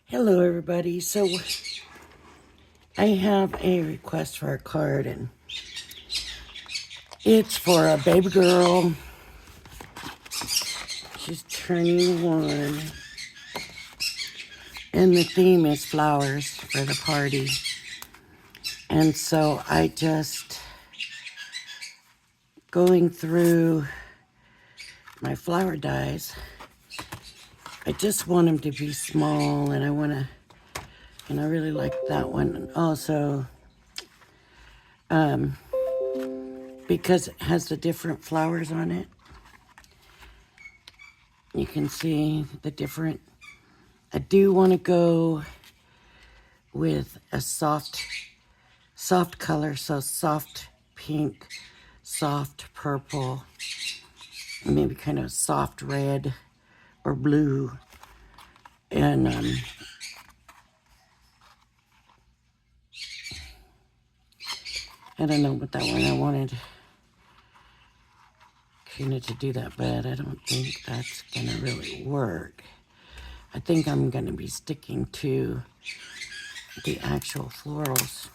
Hello, everybody. So I have a request for a card, and it's for a baby girl. She's turning 1, and the theme is flowers for the party. And so I just going through my flower dies. I just want them to be small, and I really like that one. And also, because it has the different flowers on it, you can see the different. I do want to go with a soft color, so soft pink, soft purple, maybe kind of soft red or blue. And I don't know what that one I wanted kind of to do that, but I don't think that's gonna really work. I think I'm gonna be sticking to the actual florals,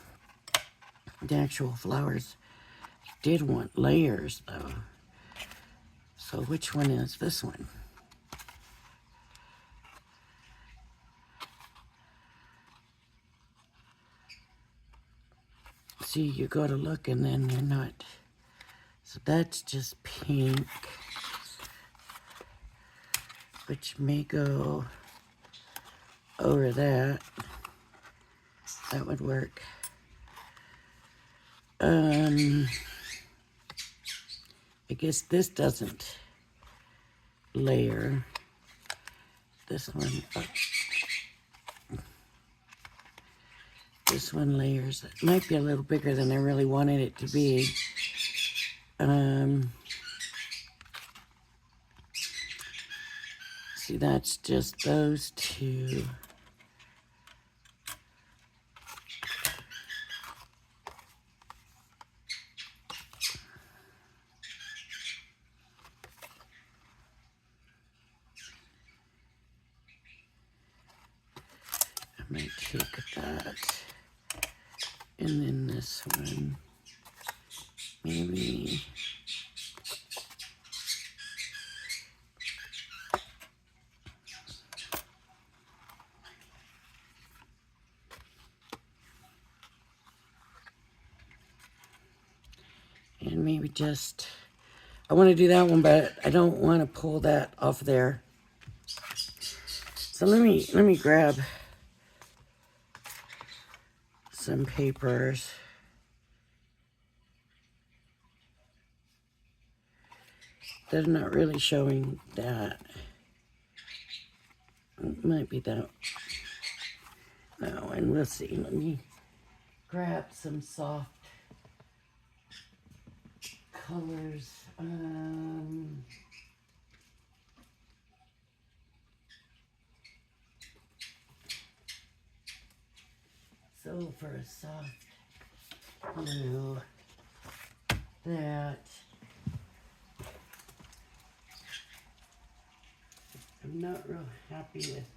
the actual flowers. I did want layers though. So which one is this one? See, you go to look and then you're not. So that's just pink, which may go over that. That would work. I guess this doesn't layer. This one, this one layers. It might be a little bigger than I really wanted it to be. See, that's just those two. I might take that. And then this one, maybe. And maybe just, I want to do that one, but I don't want to pull that off there. So let me grab some papers. They're not really showing that. It might be that. No, and we'll see. Let me grab some soft colors. So for a soft blue, that I'm not real happy with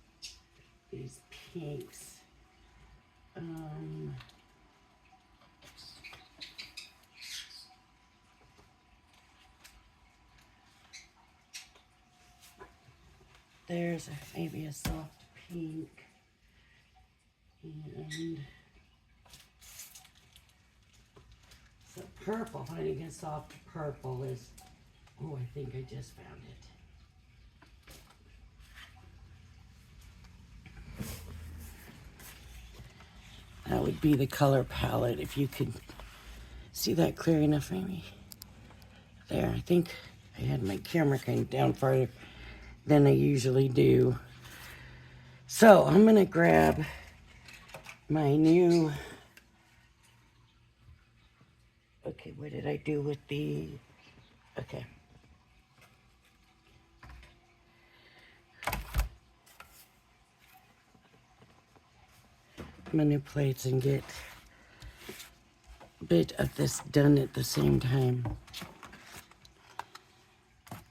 these pinks. There's maybe a soft pink, and so purple. Finding a soft purple is, oh, I think I just found it. That would be the color palette, if you could see that clear enough, maybe. There, I think I had my camera kind of down farther than I usually do. So I'm gonna grab my new, okay, what did I do with the, okay. My new plates and get a bit of this done at the same time.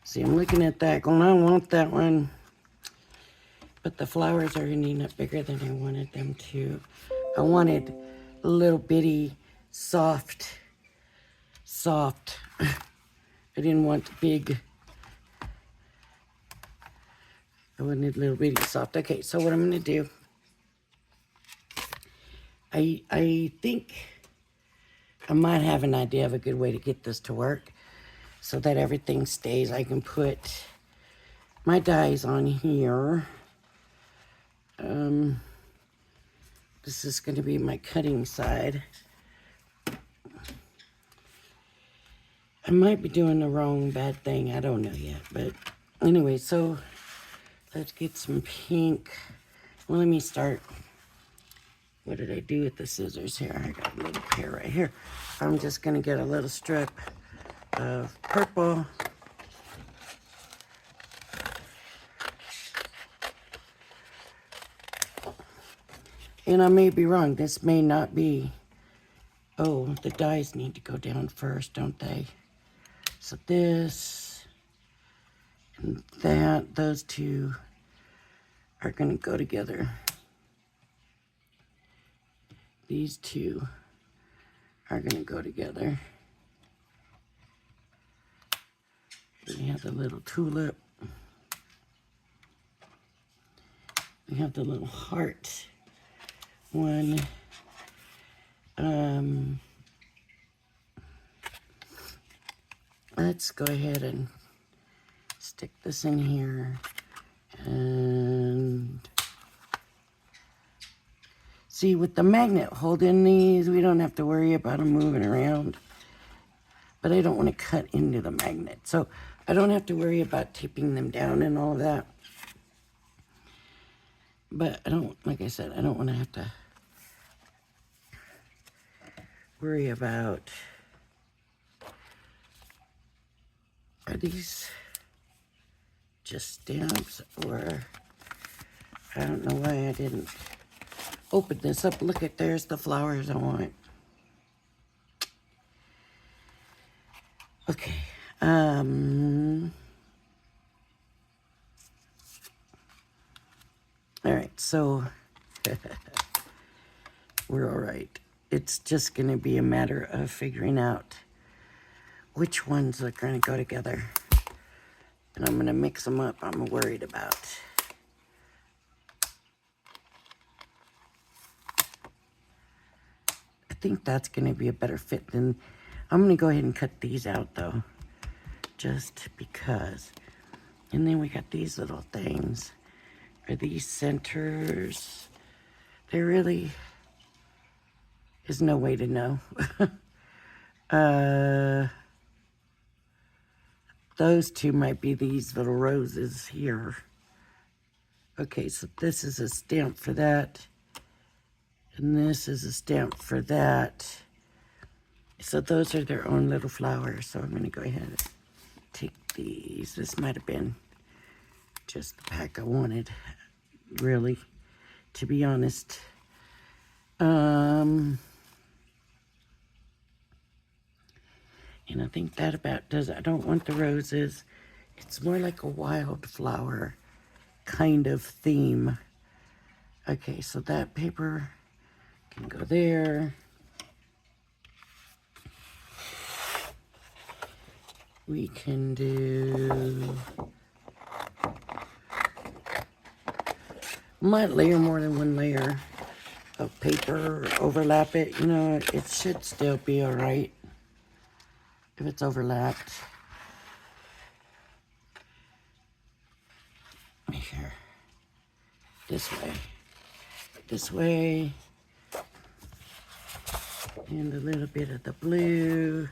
See, I'm looking at that going, I want that one. But the flowers are ending up bigger than I wanted them to. I wanted a little bitty, soft. I didn't want big. I wanted a little bitty soft. Okay, so what I'm gonna do, I think I might have an idea of a good way to get this to work so that everything stays. I can put my dies on here. This is going to be my cutting side. I might be doing the wrong bad thing. I don't know yet. But anyway, so let's get some pink. Well, let me start. What did I do with the scissors here? I got a little pair right here. I'm just going to get a little strip of purple. And I may be wrong. This may not be. Oh, the dies need to go down first, don't they? So this and that, those two are going to go together. These two are going to go together. We have the little tulip. We have the little heart one. Let's go ahead and stick this in here. And see, with the magnet holding these, we don't have to worry about them moving around. But I don't want to cut into the magnet. So I don't have to worry about taping them down and all that. But I don't, like I said, I don't want to have to worry about, are these just stamps, or I don't know why I didn't open this up. Look at, there's the flowers I want. Okay. All right, so we're all right. It's just going to be a matter of figuring out which ones are going to go together. And I'm going to mix them up. I'm worried about. I think that's going to be a better fit than... I'm going to go ahead and cut these out, though. Just because. And then we got these little things. Are these centers? There really is no way to know. Those two might be these little roses here. Okay, so this is a stamp for that. And this is a stamp for that. So those are their own little flowers. So I'm going to go ahead and take these. This might have been just the pack I wanted, really, to be honest. And I think that about does it. I don't want the roses. It's more like a wildflower kind of theme. Okay, so that paper can go there. We can do... Might layer more than one layer of paper, overlap it. You know, it should still be all right if it's overlapped. Here. This way, and a little bit of the blue.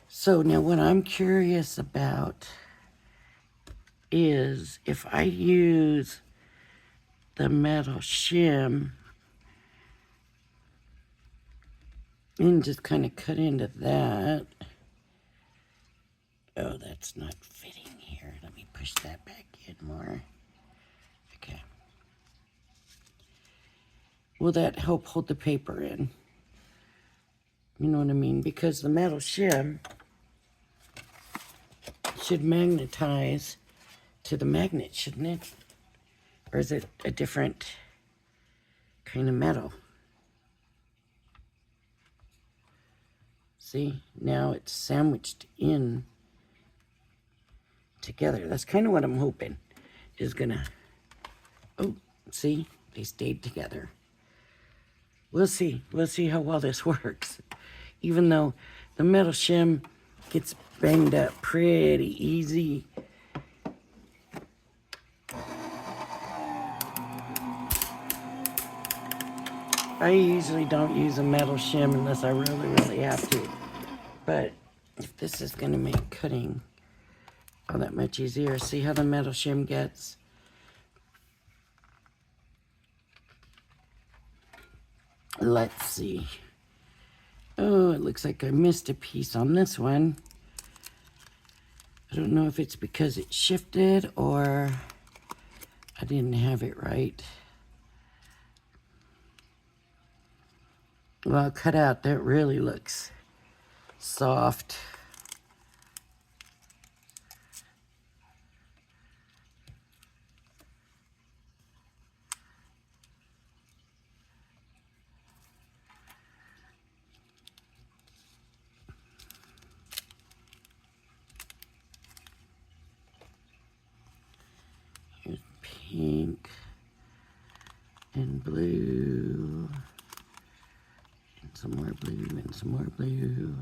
So now what I'm curious about is if I use the metal shim and just kind of cut into that. Oh, that's not fitting here. Let me push that back in more. Okay. Will that help hold the paper in? You know what I mean? Because the metal shim should magnetize to the magnet, shouldn't it? Or is it a different kind of metal? See, now it's sandwiched in together. That's kind of what I'm hoping is gonna, oh, see, they stayed together. We'll see how well this works. Even though the metal shim gets banged up pretty easy. I usually don't use a metal shim unless I really have to. But if this is gonna make cutting all that much easier, see how the metal shim gets? Let's see. Oh, it looks like I missed a piece on this one. I don't know if it's because it shifted or I didn't have it right. Well, cut out, that really looks soft. Here's pink and blue. And some more blue and some more blue.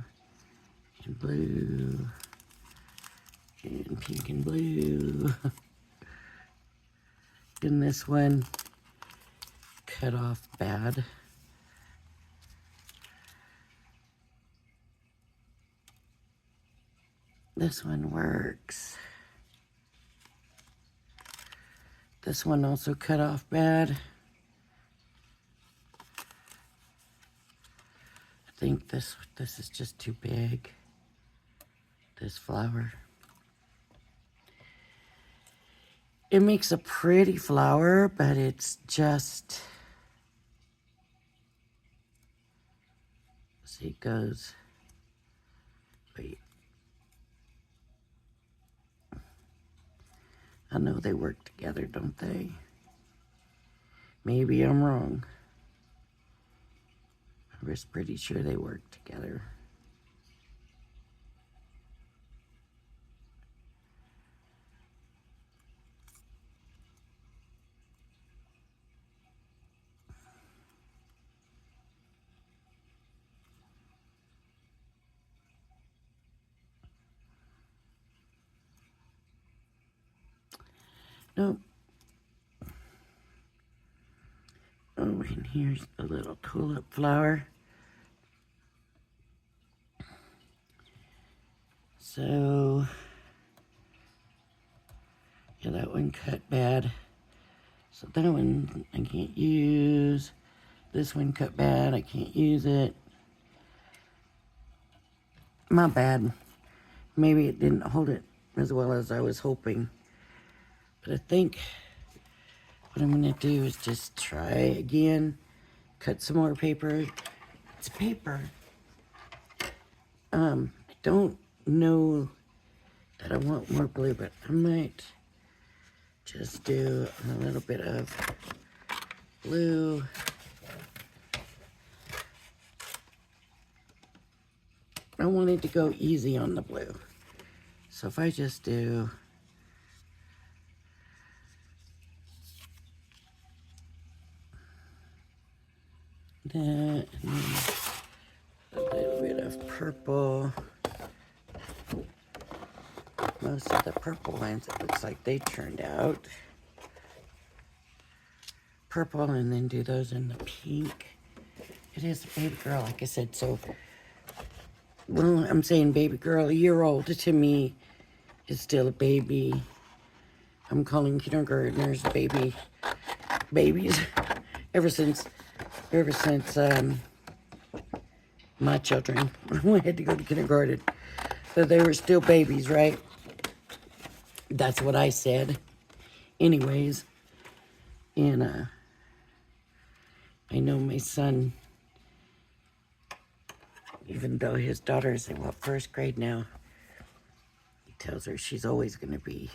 And blue. And pink and blue. And this one cut off bad. This one works. This one also cut off bad. I think this is just too big. This flower. It makes a pretty flower, but it's just, see, it goes, wait. I know they work together, don't they? Maybe I'm wrong. I was pretty sure they work together. Nope. Oh, and here's the little tulip flower. So, yeah, that one cut bad. So that one I can't use. This one cut bad, I can't use it. My bad. Maybe it didn't hold it as well as I was hoping. But I think what I'm gonna do is just try again, cut some more paper. It's paper. I don't know that I want more blue, but I might just do a little bit of blue. I wanted to go easy on the blue. So if I just do that, and then a little bit of purple. Most of the purple ones, it looks like they turned out purple, and then do those in the pink. It is a baby girl, like I said, so, well, I'm saying baby girl, a year old to me is still a baby. I'm calling kindergartners babies ever since my children had to go to kindergarten. So they were still babies, right? That's what I said. Anyways, and I know my son Even though his daughter is in, what, first grade now, he tells her she's always going to be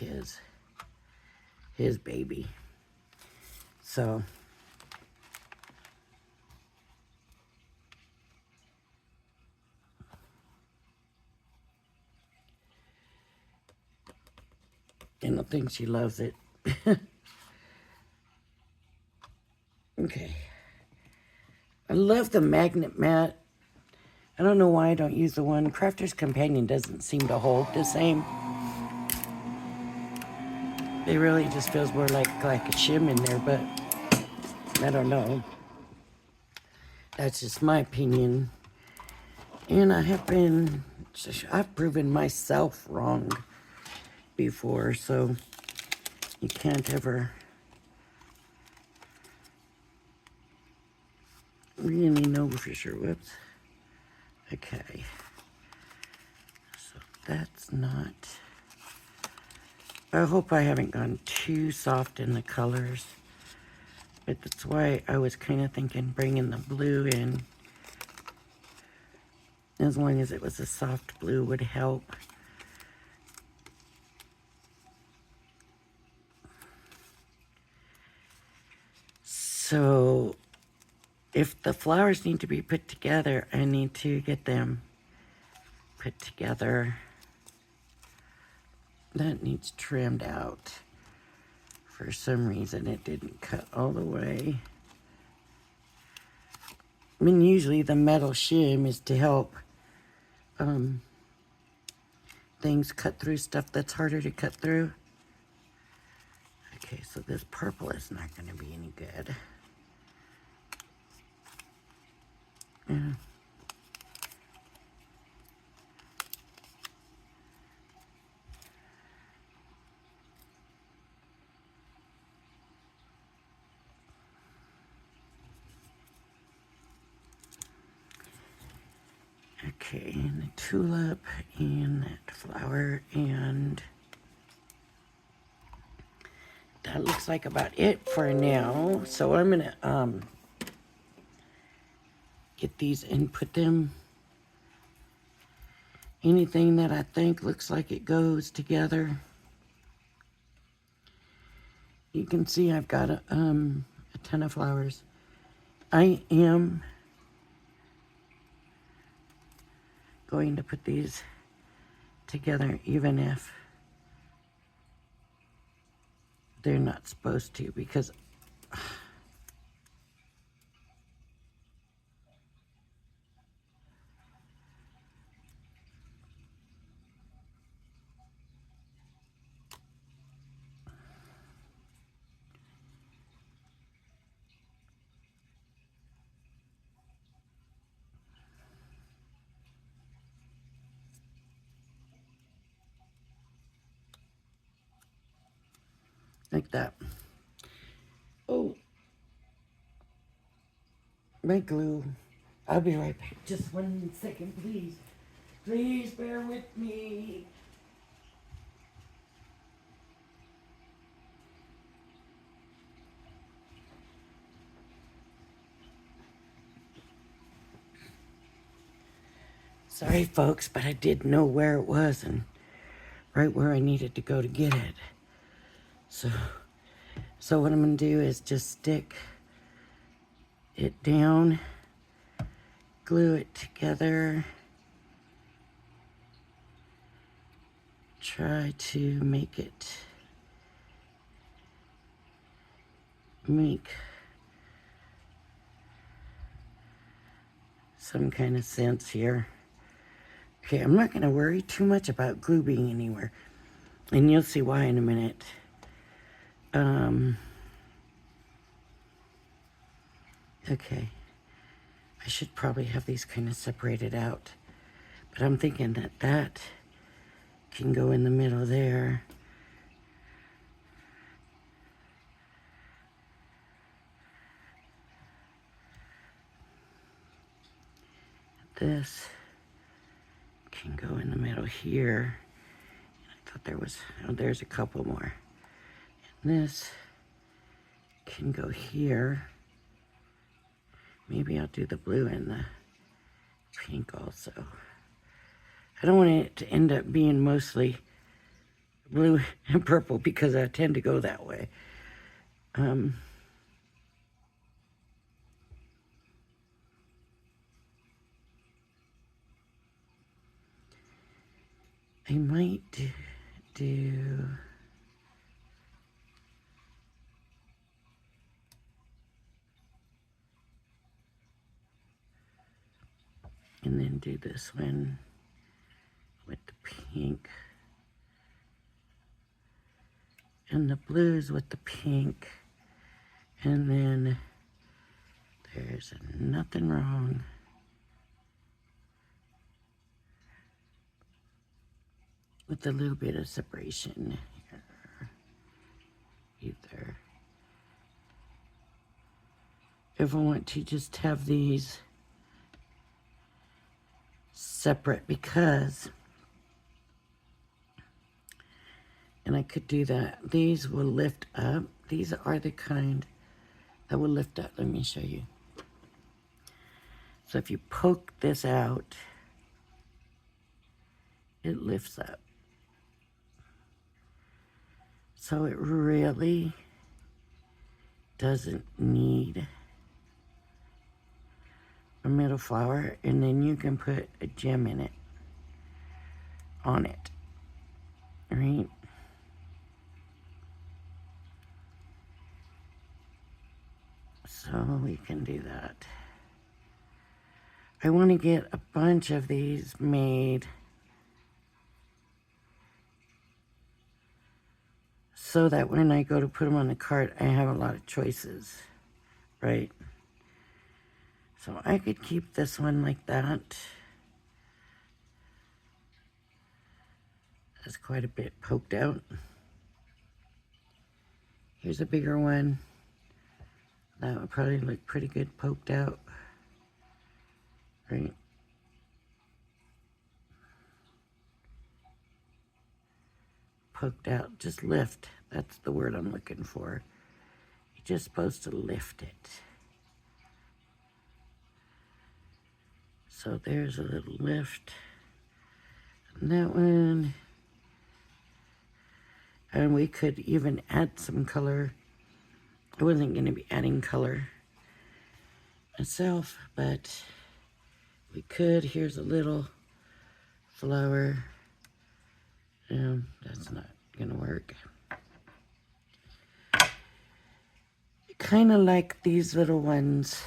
his baby. So, and I think she loves it. Okay. I love the magnet mat. I don't know why I don't use the one. Crafter's Companion doesn't seem to hold the same. It really just feels more like a shim in there, but I don't know. That's just my opinion. And I've proven myself wrong before, so you can't ever really know for sure. Whoops. Okay. So that's not... I hope I haven't gone too soft in the colors. But that's why I was kind of thinking bringing the blue in. As long as it was a soft blue would help. So if the flowers need to be put together, I need to get them put together. That needs trimmed out. For some reason it didn't cut all the way. I mean, usually the metal shim is to help things cut through stuff that's harder to cut through. Okay, so this purple is not going to be any good. Yeah. Okay, and the tulip and that flower, and that looks like about it for now. So I'm gonna get these and put them, anything that I think looks like it goes together. You can see I've got a ton of flowers. I am going to put these together even if they're not supposed to, because like that. Oh, my glue. I'll be right back. Just 1 second, please. Please bear with me. Sorry, folks, but I did know where it was and right where I needed to go to get it. So what I'm going to do is just stick it down, glue it together, try to make some kind of sense here. Okay, I'm not going to worry too much about glue being anywhere, and you'll see why in a minute. Okay, I should probably have these kind of separated out, but I'm thinking that can go in the middle there. This can go in the middle here. I thought there was, oh, there's a couple more. And this can go here. Maybe I'll do the blue in the pink also. I don't want it to end up being mostly blue and purple because I tend to go that way. I might do and then do this one with the pink and the blues with the pink, and then there's nothing wrong with a little bit of separation here either. If I want to just have these separate because, and I could do that, these will lift up. These are the kind that will lift up. Let me show you. So if you poke this out, it lifts up. So it really doesn't need a middle flower, and then you can put a gem in it, on it, right? So we can do that. I want to get a bunch of these made so that when I go to put them on the cart, I have a lot of choices, right? So I could keep this one like that. That's quite a bit poked out. Here's a bigger one. That would probably look pretty good poked out, right? Poked out, just lift. That's the word I'm looking for. You're just supposed to lift it. So there's a little lift. And that one. And we could even add some color. I wasn't going to be adding color myself, but we could. Here's a little flower. That's not going to work. Kind of like these little ones.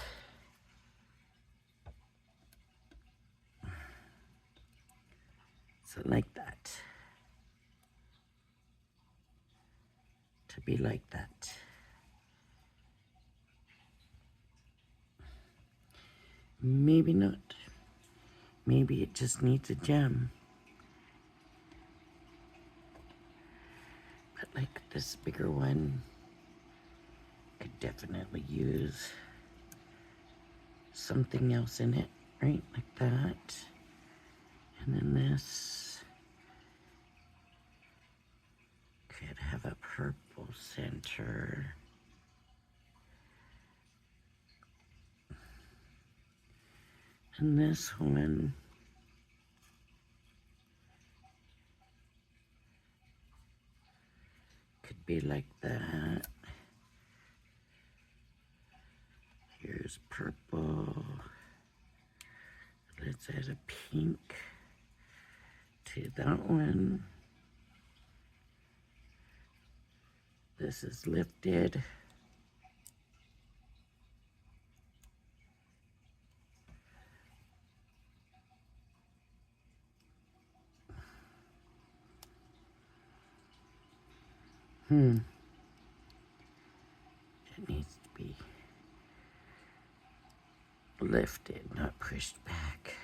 So like that. To be like that. Maybe not. Maybe it just needs a gem. But like this bigger one could definitely use something else in it, right? Like that. And then this could have a purple center. And this one could be like that. Here's purple. Let's add a pink to that one. This is lifted. It needs to be lifted, not pushed back.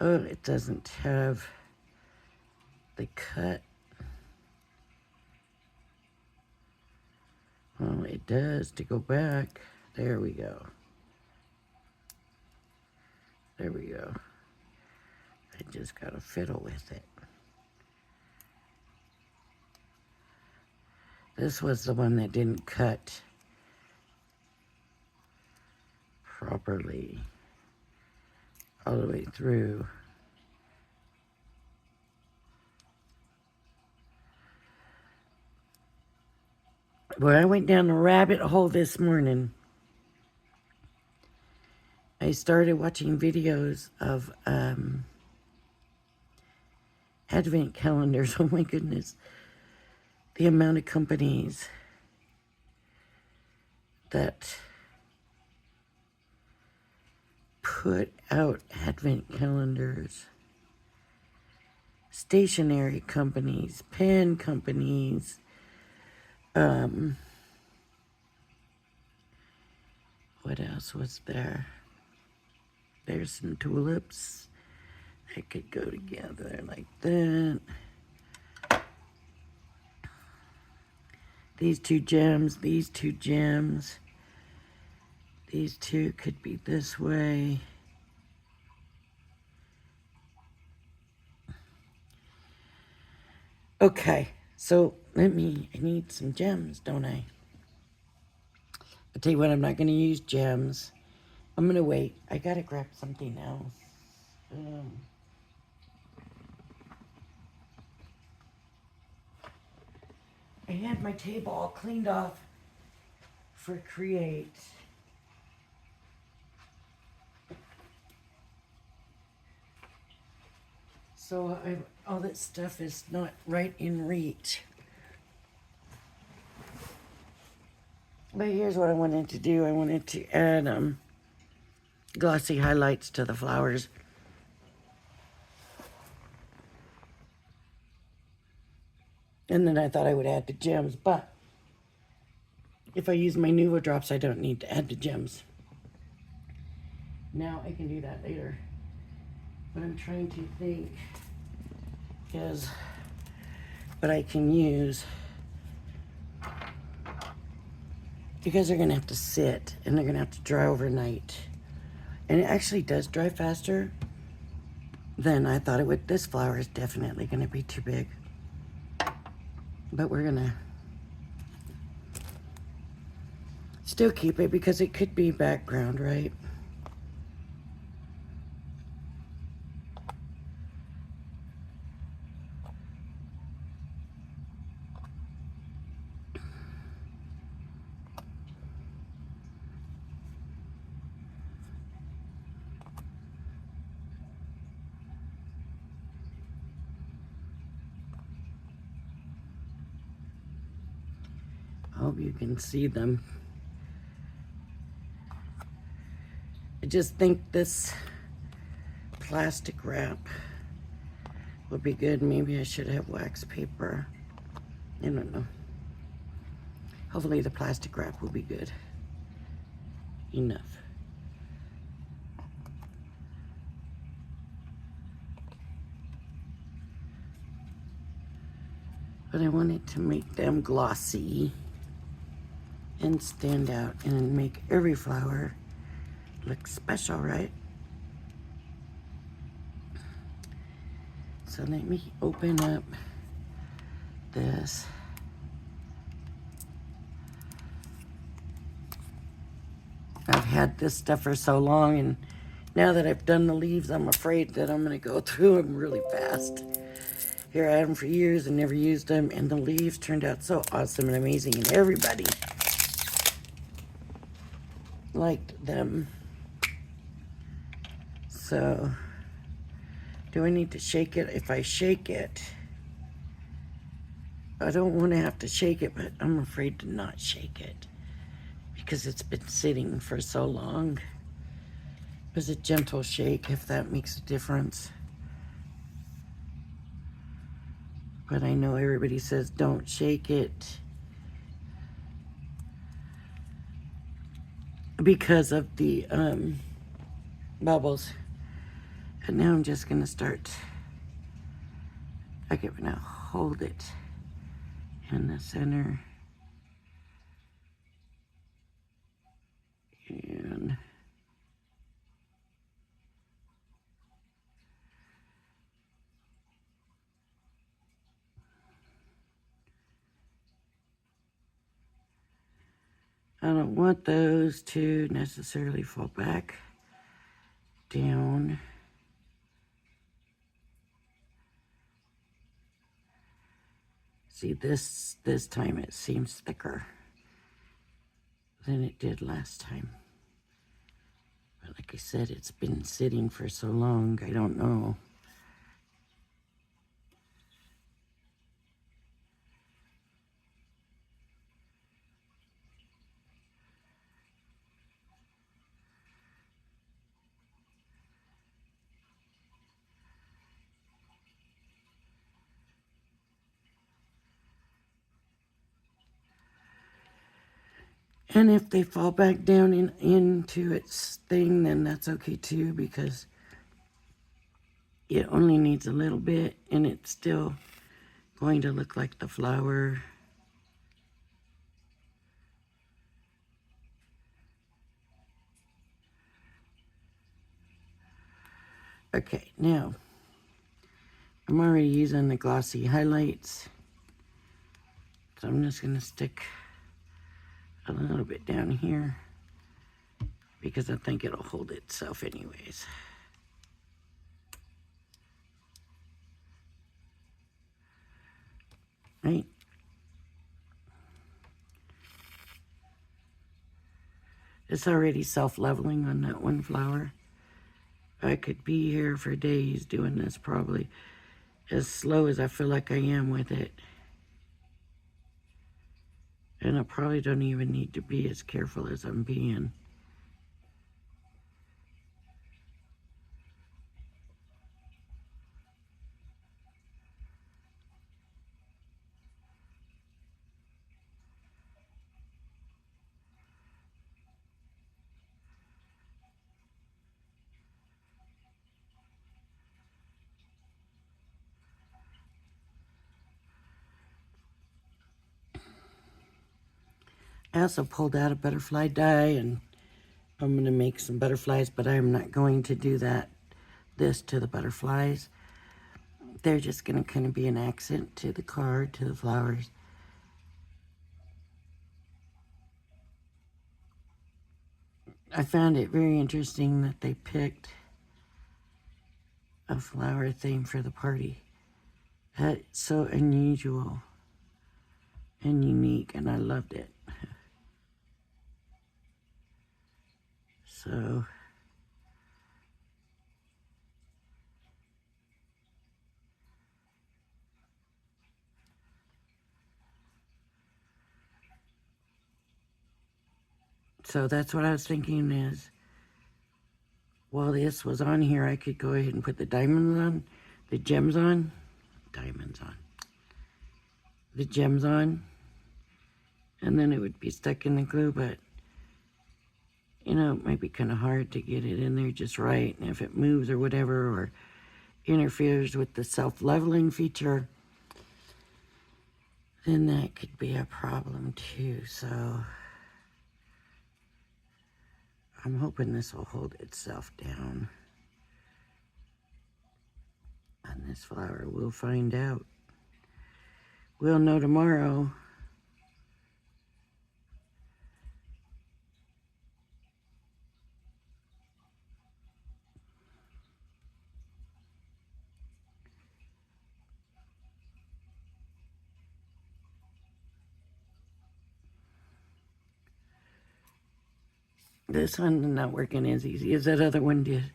Oh, it doesn't have the cut. Well, it does to go back. There we go. There we go. I just gotta fiddle with it. This was the one that didn't cut properly. all the way through. Boy, I went down the rabbit hole this morning. I started watching videos of advent calendars. Oh my goodness. The amount of companies that put out advent calendars. Stationery companies, pen companies, what else was there? There's some tulips that could go together like that. These two gems, these two gems. These two could be this way. Okay, so I need some gems, don't I? I'll tell you what, I'm not going to use gems. I'm going to wait. I got to grab something else. I had my table all cleaned off for Create. So all that stuff is not right in reach. But here's what I wanted to do. I wanted to add glossy highlights to the flowers. And then I thought I would add the gems, but if I use my Nuvo drops, I don't need to add the gems. Now I can do that later. What I'm trying to think is what I can use, because they're gonna have to sit and they're gonna have to dry overnight. And it actually does dry faster than I thought it would. This flower is definitely gonna be too big, but we're gonna still keep it because it could be background, right? I hope you can see them. I just think this plastic wrap would be good. Maybe I should have wax paper. I don't know. Hopefully the plastic wrap will be good enough. But I wanted to make them glossy and stand out and make every flower look special, right? So let me open up this. I've had this stuff for so long, and now that I've done the leaves, I'm afraid that I'm going to go through them really fast. Here I had them for years and never used them, and the leaves turned out so awesome and amazing, and everybody liked them. So, do I need to shake it? If I shake it, I don't want to have to shake it, but I'm afraid to not shake it because it's been sitting for so long. It was a gentle shake, if that makes a difference. But I know everybody says don't shake it because of the bubbles. And now I'm just gonna start. Okay, now hold it in the center. And I don't want those to necessarily fall back down. See, this time it seems thicker than it did last time. But like I said, it's been sitting for so long, I don't know. And if they fall back down into its thing, then that's okay too, because it only needs a little bit and it's still going to look like the flower. Okay, now I'm already using the glossy highlights, so I'm just going to stick a little bit down here because I think it'll hold itself anyways. Right? It's already self-leveling on that one flower. I could be here for days doing this, probably as slow as I feel like I am with it. And I probably don't even need to be as careful as I'm being. I also pulled out a butterfly die, and I'm going to make some butterflies, but I'm not going to do this to the butterflies. They're just going to kind of be an accent to the card, to the flowers. I found it very interesting that they picked a flower theme for the party. That's so unusual and unique, and I loved it. So that's what I was thinking is, while this was on here, I could go ahead and put the diamonds on, the gems on, the gems on, and then it would be stuck in the glue, but you know, it might be kind of hard to get it in there just right, and if it moves or whatever, or interferes with the self-leveling feature, then that could be a problem too. So I'm hoping this will hold itself down on this flower. We'll find out. We'll know tomorrow. This one's not working as easy as that other one did.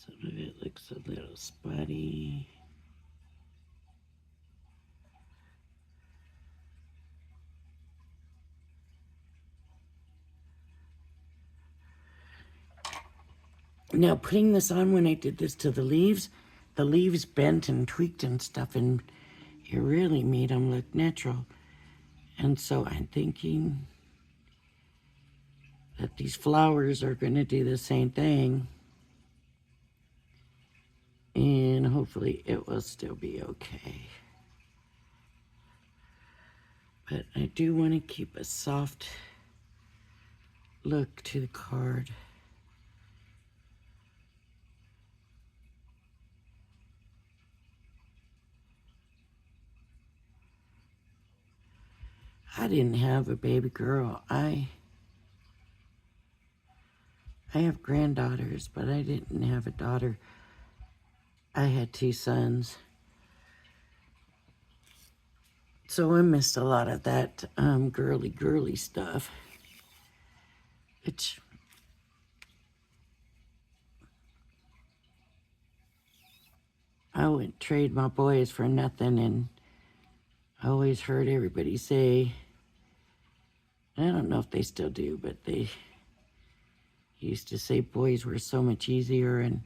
Some of it looks a little spotty. Now, putting this on, when I did this to the leaves bent and tweaked and stuff, and it really made them look natural. And so I'm thinking that these flowers are going to do the same thing. And hopefully it will still be okay. But I do want to keep a soft look to the card. I didn't have a baby girl. I have granddaughters, but I didn't have a daughter. I had 2 sons. So I missed a lot of that girly stuff. Which I wouldn't trade my boys for nothing, and I always heard everybody say, I don't know if they still do, but they used to say boys were so much easier, and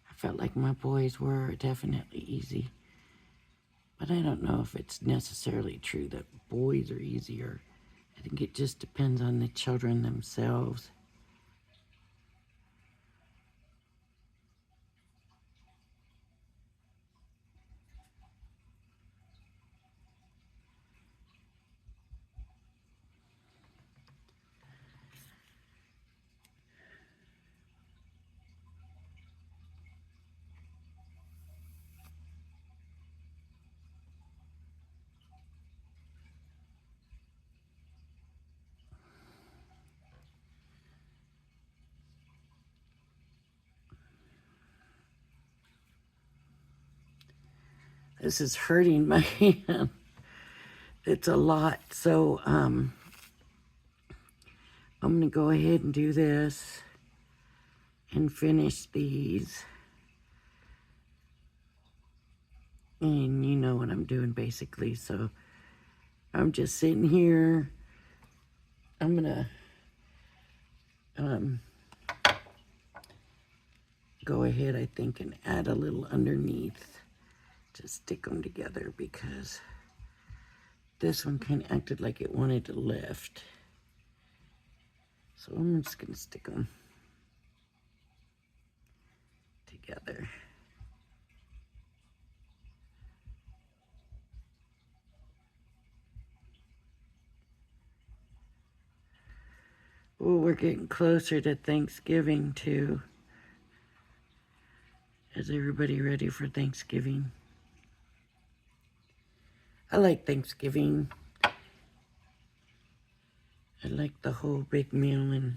I felt like my boys were definitely easy. But I don't know if it's necessarily true that boys are easier. I think it just depends on the children themselves. This is hurting my hand. It's a lot. So I'm going to go ahead and do this and finish these. And you know what I'm doing basically. So I'm just sitting here. I'm going to go ahead, I think, and add a little underneath to stick them together, because this one kind of acted like it wanted to lift. So I'm just going to stick them together. Oh, we're getting closer to Thanksgiving too. Is everybody ready for Thanksgiving? I like Thanksgiving. I like the whole big meal and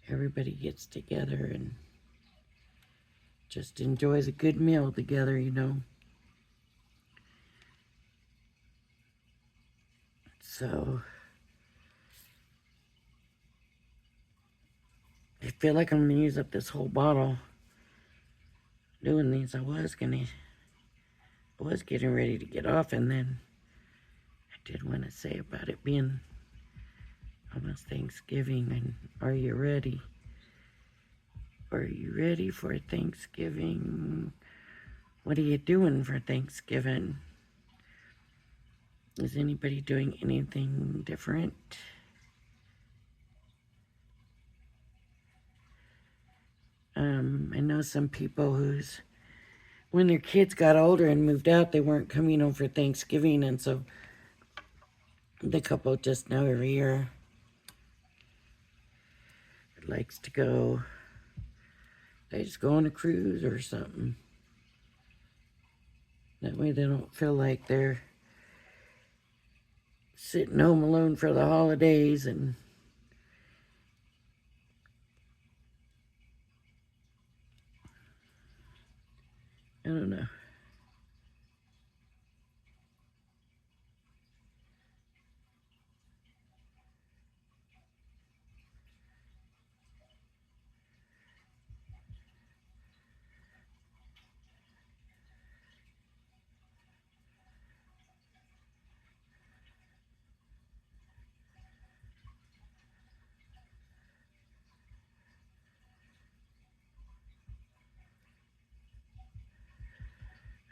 everybody gets together and just enjoys a good meal together, you know. So I feel like I'm gonna use up this whole bottle doing these. I was getting ready to get off, and then I did want to say about it being almost Thanksgiving. And are you ready? Are you ready for Thanksgiving? What are you doing for Thanksgiving? Is anybody doing anything different? I know some people when their kids got older and moved out, they weren't coming home for Thanksgiving, and so the couple just now every year likes to go. They just go on a cruise or something. That way they don't feel like they're sitting home alone for the holidays. And I don't know.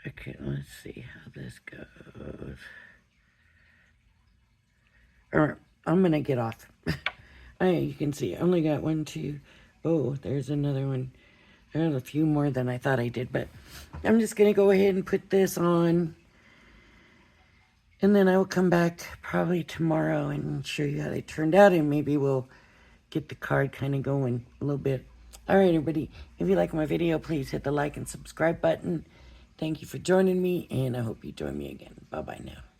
Okay, let's see how this goes. All right, I'm going to get off. You can see I only got 1, 2. Oh, there's another one. There's a few more than I thought I did, but I'm just going to go ahead and put this on. And then I will come back probably tomorrow and show you how they turned out. And maybe we'll get the card kind of going a little bit. All right, everybody. If you like my video, please hit the like and subscribe button. Thank you for joining me. And I hope you join me again. Bye-bye now.